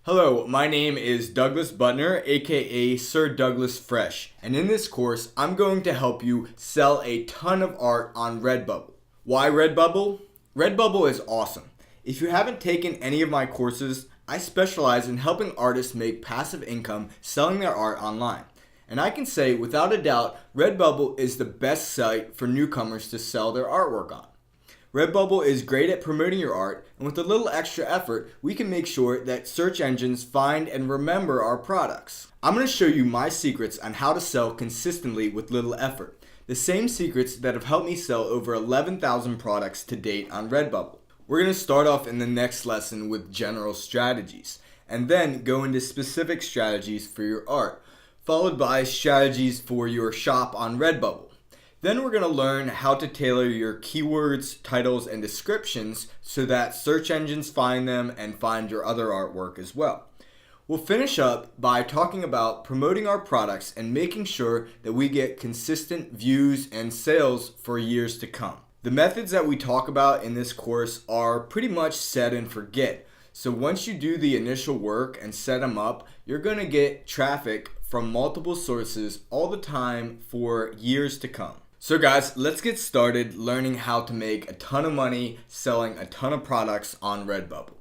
Hello, my name is Douglas Butner, aka Sir Douglas Fresh, and in this course, I'm going to help you sell a ton of art on Redbubble. Why Redbubble? Redbubble is awesome. If you haven't taken any of my courses, I specialize in helping artists make passive income selling their art online. And I can say without a doubt, Redbubble is the best site for newcomers to sell their artwork on. Redbubble is great at promoting your art, and with a little extra effort, we can make sure that search engines find and remember our products. I'm going to show you my secrets on how to sell consistently with little effort. The same secrets that have helped me sell over 11,000 products to date on Redbubble. We're going to start off in the next lesson with general strategies, and then go into specific strategies for your art, followed by strategies for your shop on Redbubble. Then we're going to learn how to tailor your keywords, titles, and descriptions so that search engines find them and find your other artwork as well. We'll finish up by talking about promoting our products and making sure that we get consistent views and sales for years to come. The methods that we talk about in this course are pretty much set and forget. So once you do the initial work and set them up, you're going to get traffic from multiple sources all the time for years to come. So guys, let's get started learning how to make a ton of money selling a ton of products on Redbubble.